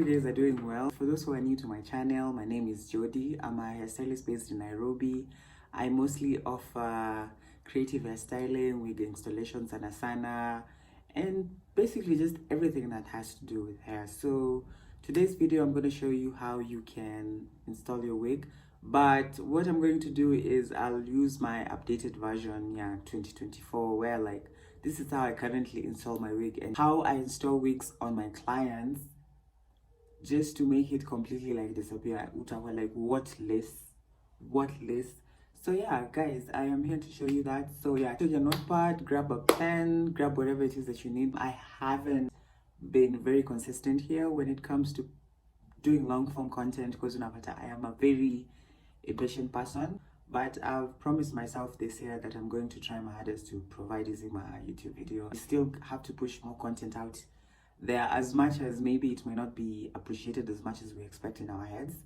you guys are doing well. For those who are new to my channel, my name is Jody. I'm a hairstylist based in Nairobi. I mostly offer creative hairstyling, wig installations, and asana, and basically just everything that has to do with hair. So today's video, I'm going to show you how you can install your wig. But what I'm going to do is I'll use my updated version, 2024, where like this is how I currently install my wig and how I install wigs on my clients, just to make it completely like disappear. Like what list. So yeah, guys, I am here to show you that. So yeah, take your notepad, grab a pen, grab whatever it is that you need. I haven't been very consistent here when it comes to doing long form content because I am a very impatient person, but I've promised myself this year that I'm going to try my hardest to provide using my YouTube video. I still have to push more content out there, as much as maybe it may not be appreciated as much as we expect in our heads.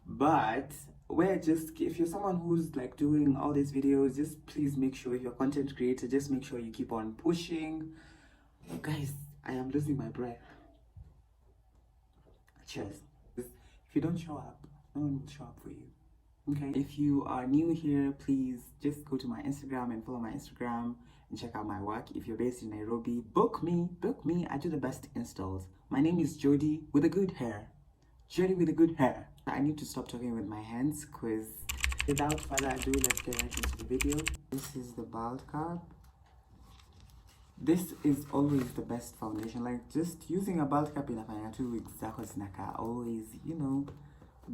But if you're someone who's like doing all these videos, just please make sure, if you're a content creator, just make sure you keep on pushing. Guys, I am losing my breath. Cheers. If you don't show up, no one will show up for you. Okay, if you are new here, please just go to my Instagram and follow my Instagram and check out my work. If you're based in Nairobi, book me. I do the best installs. My name is Jody with a good hair. Jody with a good hair. I need to stop talking with my hands, because without further ado, let's get right into the video. This is the bald cap. This is always the best foundation. Like, just using a bald cap in a 2 weeks, always,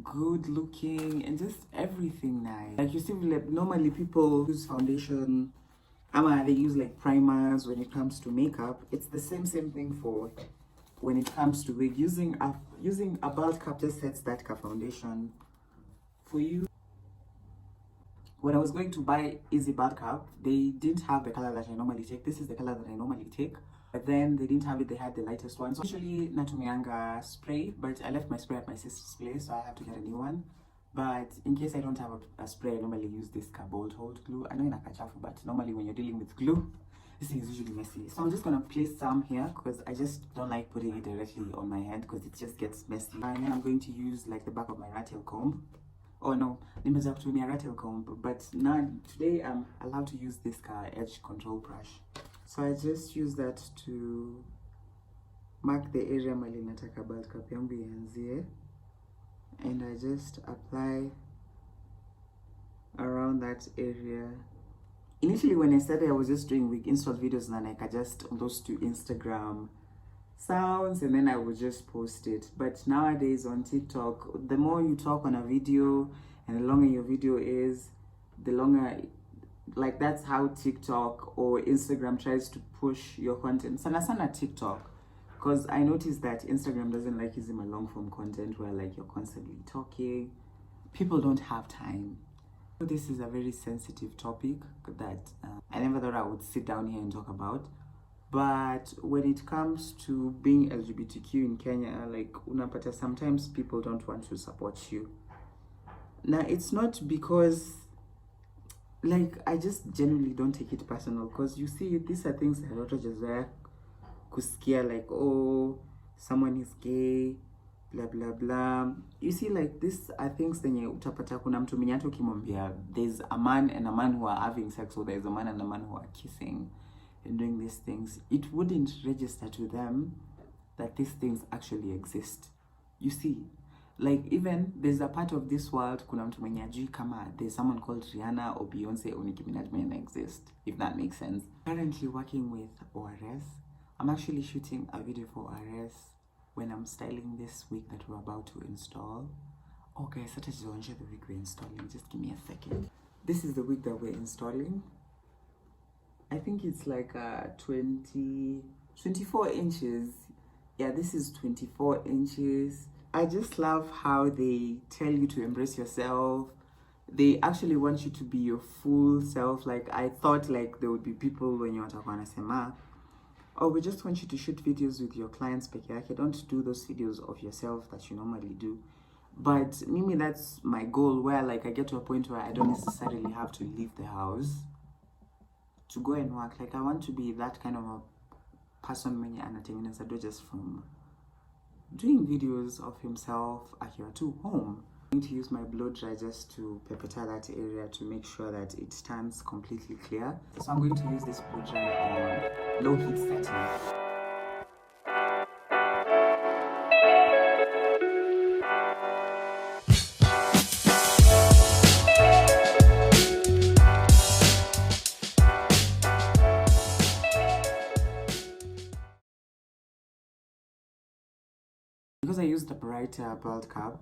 good looking and just everything nice. Like, you see, like, normally people use foundation, they use like primers when it comes to makeup. It's the same thing for when it comes to wig. Using a bald cap just sets that cap foundation for you. When I was going to buy Easy Bald Cap, they didn't have the color that I normally take. This is the color that I normally take. But then they didn't have it, they had the lightest one. So actually, Natumianga spray, but I left my spray at my sister's place, so I have to get a new one. But in case I don't have a spray, I normally use this cardboard hold glue. I know in a kachafu, but normally when you're dealing with glue, this thing is usually messy. So I'm just gonna place some here because I just don't like putting it directly on my head because it just gets messy. And then I'm going to use like the back of my rattle comb. Oh no, nimeza kutumia rattle comb, but now today I'm allowed to use this edge control brush. So I just use that to mark the area mali nataka bald cap yangu ianzie, and I just apply around that area. Initially when I started, I was just doing wig install videos and then I just those to Instagram sounds and then I would just post it. But nowadays on TikTok, the more you talk on a video and the longer your video is, the longer, like, that's how TikTok or Instagram tries to push your content. Sana TikTok, because I noticed that Instagram doesn't like using my long form content where like you're constantly talking. People don't have time. This is a very sensitive topic that I never thought I would sit down here and talk about. But when it comes to being LGBTQ in Kenya, like unapata, sometimes people don't want to support you. Now, it's not because, like, I just genuinely don't take it personal, because you see, these are things that watu jazoea kusikia, like, oh, someone is gay, blah blah blah. You see, like, these are things zenye utapata kuna mtu mwenye hata ukimwambia there's a man and a man who are having sex, or there's a man and a man who are kissing and doing these things, it wouldn't register to them that these things actually exist. You see, like, even there's a part of this world, kuna mtu mwenye ajui kama there's someone called Rihanna or Beyonce or Nicki Minaj may exist, if that makes sense. Currently working with ORS. I'm actually shooting a video for ORS when I'm styling this wig that we're about to install. Okay, so just launch the wig we're installing. Just give me a second. This is the wig that we're installing. I think it's like 24 inches. Yeah, this is 24 inches. I just love how they tell you to embrace yourself. They actually want you to be your full self. Like, I thought like there would be people when you're talking sema, oh, we just want you to shoot videos with your clients peke yake. Don't do those videos of yourself that you normally do. But Mimi, that's my goal, where like I get to a point where I don't necessarily have to leave the house to go and work. Like, I want to be that kind of a person mwenye anatengeneza do just from doing videos of himself here to home. I'm going to use my blow dry just to pepper that area to make sure that it stands completely clear. So I'm going to use this blow dry on low heat setting. Because I used the brighter bald cap,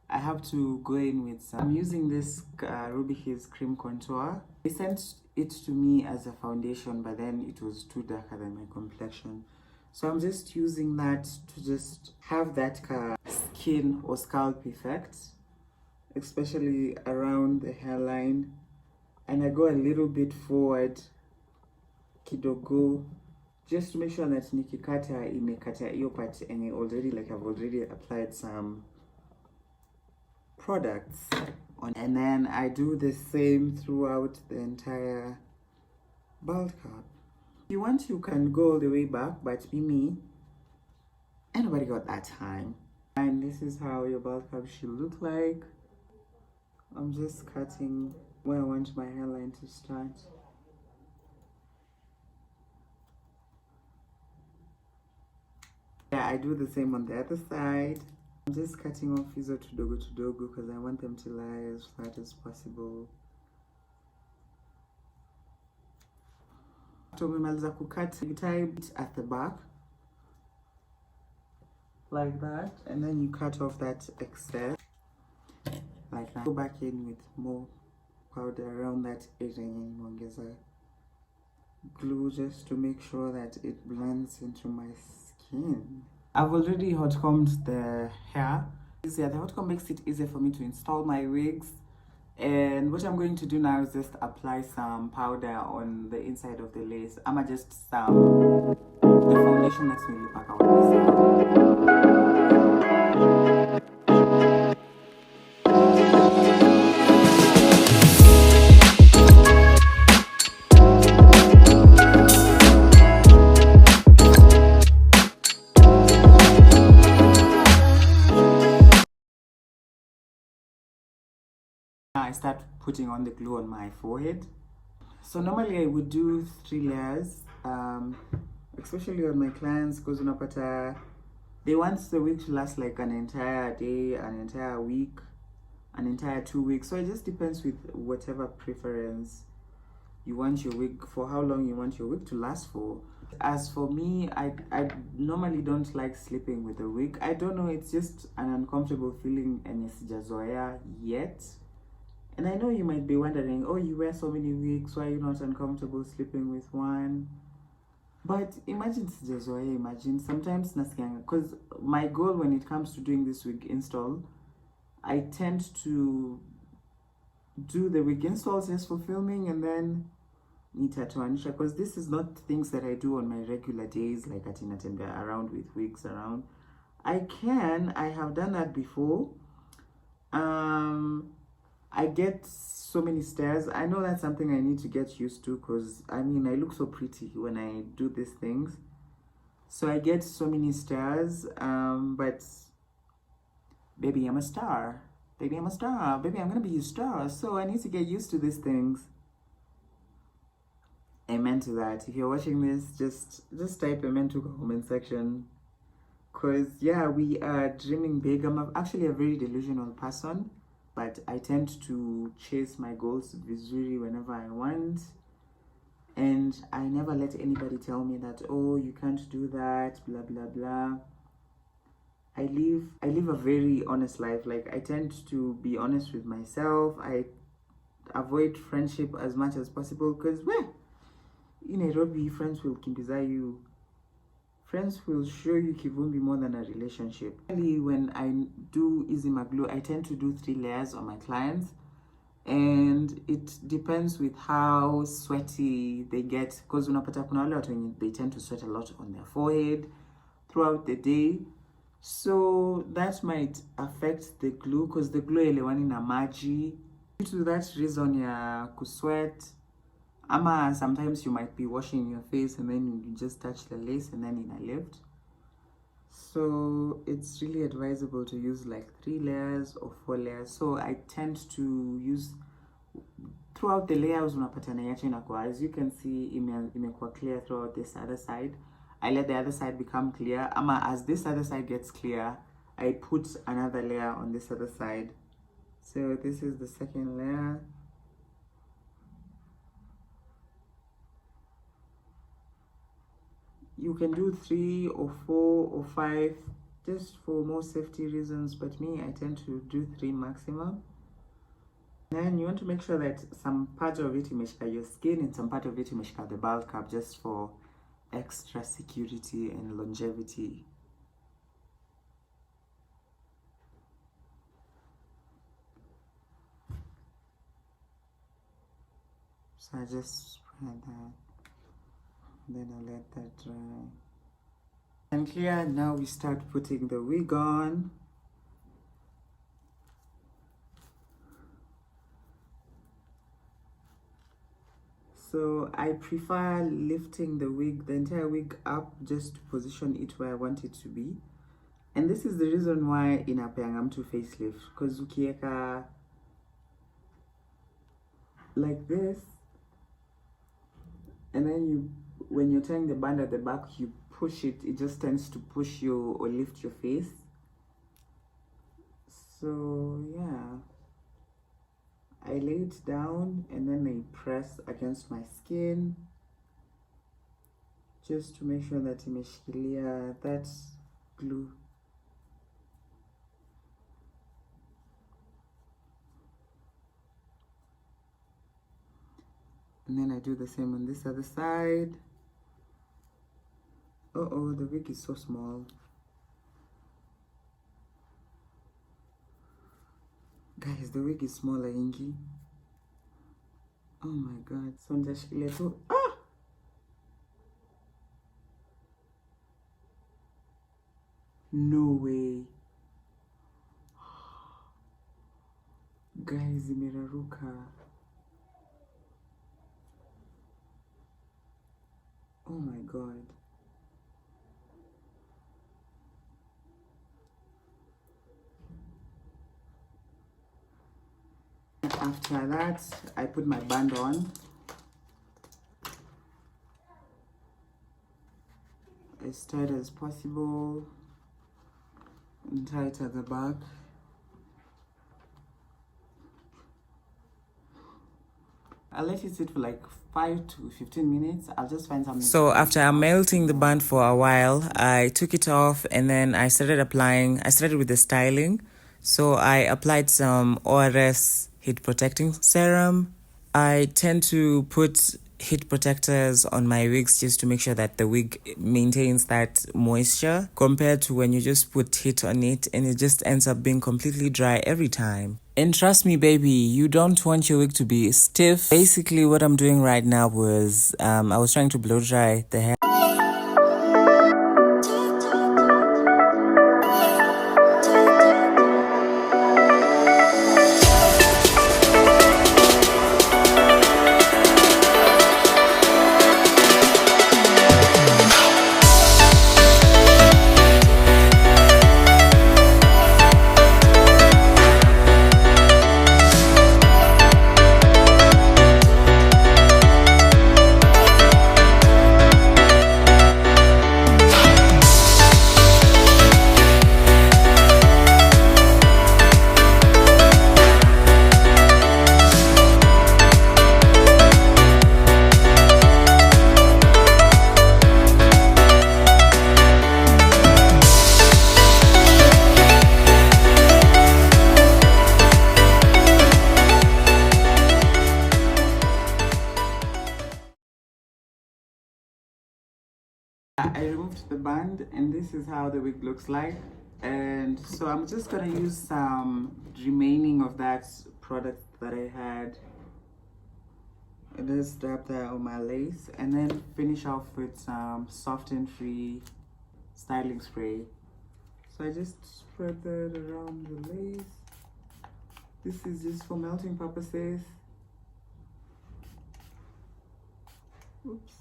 I have to go in with some. I'm using this Ruby Hills Cream Contour. They sent it to me as a foundation, but then it was too darker than my complexion. So I'm just using that to just have that skin or scalp effect, especially around the hairline. And I go a little bit forward, kidogo, just to make sure that nikikata imekata hiyo part and I've already applied some products on, and then I do the same throughout the entire bald cap. If you want, you can go all the way back, but me, anybody got that time. And this is how your bald cap should look like. I'm just cutting where I want my hairline to start. Yeah, I do the same on the other side. I'm just cutting off hizo tudogo because I want them to lie as flat as possible. After umemaliza kukat, you tie it at the back like that, and then you cut off that excess like that. Go back in with more powder around that area and ongeza glue just to make sure that it blends into my skin. I've already hot combed the hair. Yeah, the hot comb makes it easier for me to install my wigs. And what I'm going to do now is just apply some powder on the inside of the lace. I'ma just the foundation that's really pack out I start putting on the glue on my forehead. So normally I would do 3 layers, especially on my clients, because they want the wig to last like an entire day, an entire week, an entire 2 weeks. So it just depends with whatever preference you want your wig, for how long you want your wig to last for. As for me, I normally don't like sleeping with a wig. I don't know, it's just an uncomfortable feeling and sijazoea yet. And I know you might be wondering, oh, you wear so many wigs, why are you not uncomfortable sleeping with one? But imagine sijazoea, imagine sometimes nasikianga, because my goal when it comes to doing this wig install, I tend to do the wig installs just for filming and then nitatoanisha, because this is not things that I do on my regular days, like atinatembe around with wigs around. I have done that before. I get so many stares. I know that's something I need to get used to, because I mean, I look so pretty when I do these things. So I get so many stares, but baby, I'm a star. Baby, I'm a star. Baby, I'm gonna be a star. So I need to get used to these things. Amen to that. If you're watching this, just type amen to the comment section. Because yeah, we are dreaming big. I'm actually a very delusional person, but I tend to chase my goals visually whenever I want. And I never let anybody tell me that, oh, you can't do that, blah, blah, blah. I live a very honest life. Like, I tend to be honest with myself. I avoid friendship as much as possible, because, well, in Nairobi, friends will kimbiza you. Friends will show you kivumbi more than a relationship. When I do Easy Maglu, I tend to do 3 layers on my clients, and it depends with how sweaty they get, because unapata kuna wale watu they tend to sweat a lot on their forehead throughout the day, so that might affect the glue, because the glue elewani na maji. Due to that reason ya kusweat, ama sometimes you might be washing your face and then you just touch the lace and then in a lift. So it's really advisable to use like 3 layers or 4 layers. So I tend to use throughout the layers unapata na yacho inakuwa, as you can see, imekuwa clear throughout this other side. I let the other side become clear. As this other side gets clear, I put another layer on this other side. So this is the second layer. You can do 3 or 4 or 5 just for more safety reasons, but me, I tend to do 3 maximum. Then you want to make sure that some part of it imeshika your skin and some part of it imeshika the bald cap, just for extra security and longevity. So I just spread that, then I let that dry. And here now we start putting the wig on. So I prefer lifting the entire wig up, just to position it where I want it to be. And this is the reason why inapeanga mtu facelift, because ukieka like this, and then when you're tying the band at the back, you push it, it just tends to push you or lift your face. So yeah, I lay it down and then I press against my skin just to make sure that imeshikilia that glue. And then I do the same on this other side. Oh, the wig is so small. Guys, the wig is smaller, Ingi. Oh my god. So ndashikilia tu. Ah! No way. Guys, imeraruka. Oh my god. After that, I put my band on. As tight as possible and tight at the back. I'll let it sit for like 5 to 15 minutes. I'll just find something. So after melting the band for a while, I took it off and then I started with the styling. So I applied some ORS heat protecting serum. I tend to put heat protectors on my wigs just to make sure that the wig maintains that moisture, compared to when you just put heat on it and it just ends up being completely dry every time. And trust me, baby, you don't want your wig to be stiff. Basically, what I'm doing right now was I was trying to blow dry the hair. I removed the band and this is how the wig looks like. And so I'm just gonna use some remaining of that product that I had and just dab that on my lace and then finish off with some soft and free styling spray. So I just spread that around the lace. This is just for melting purposes. Oops.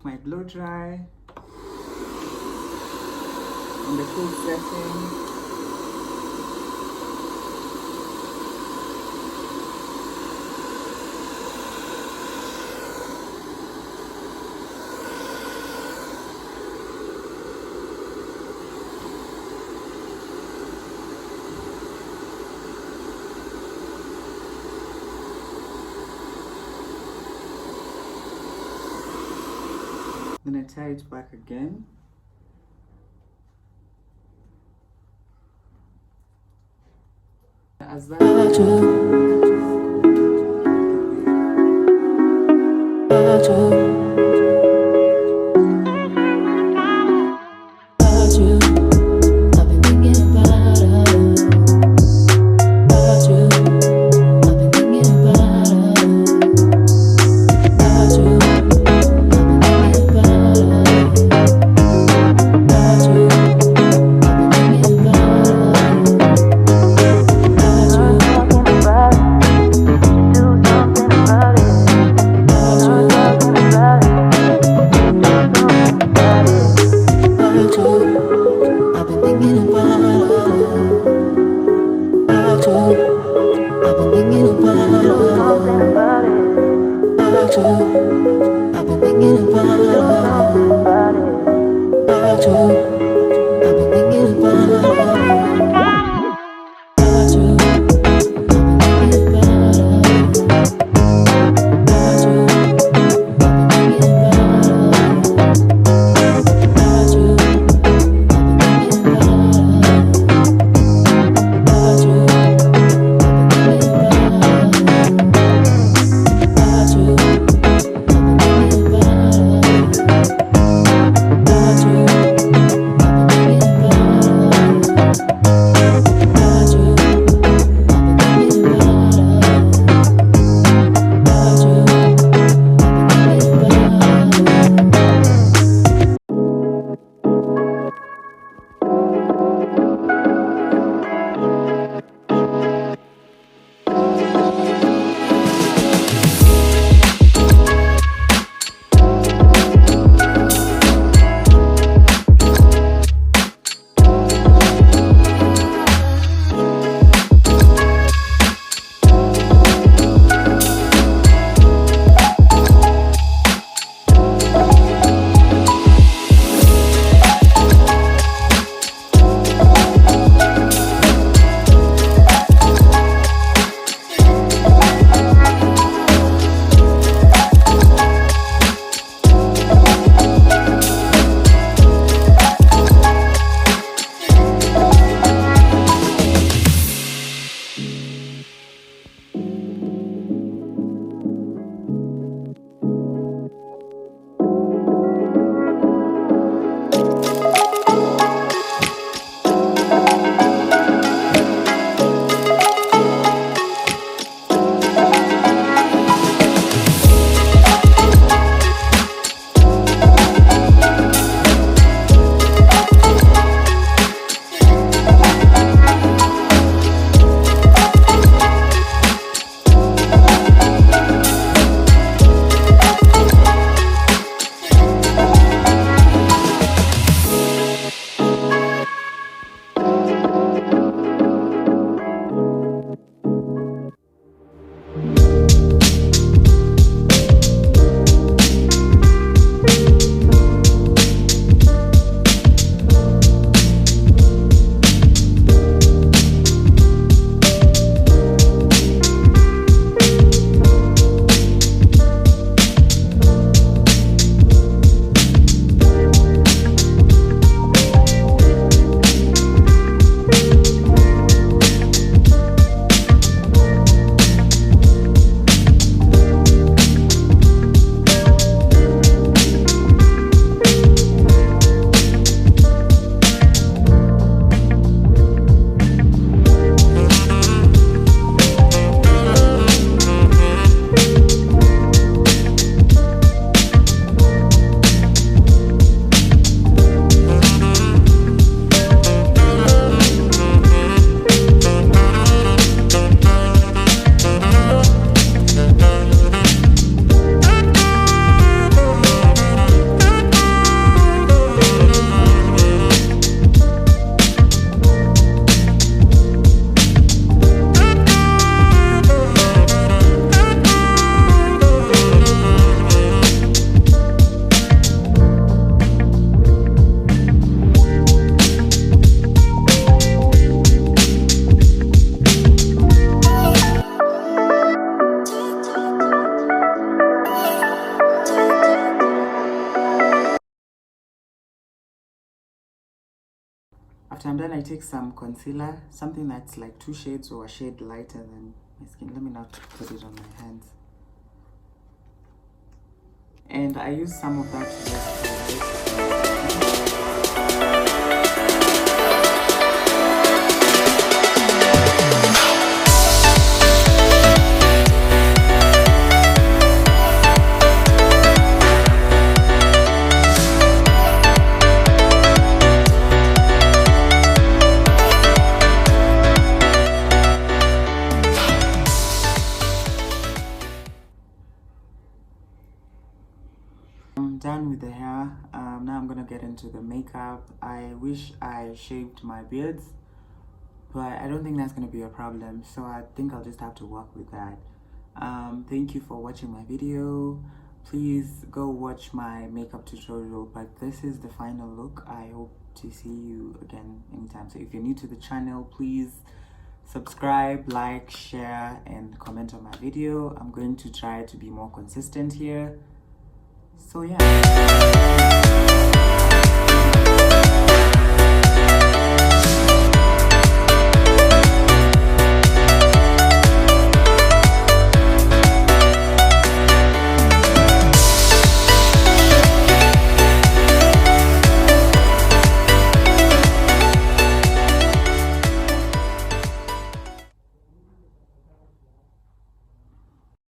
My blow dry on the cool setting. Then I tie it back again. As that after I'm done, I take some concealer, something that's like 2 shades or a shade lighter than my skin. Let me not put it on my hands. And I use some of that to just I'm done with the hair. Now I'm gonna get into the makeup. I wish I shaved my beards, but I don't think that's gonna be a problem, so I think I'll just have to work with that. Thank you for watching my video. Please go watch my makeup tutorial, but this is the final look. I hope to see you again anytime. So if you're new to the channel, please subscribe, like, share, and comment on my video. I'm going to try to be more consistent here. So yeah.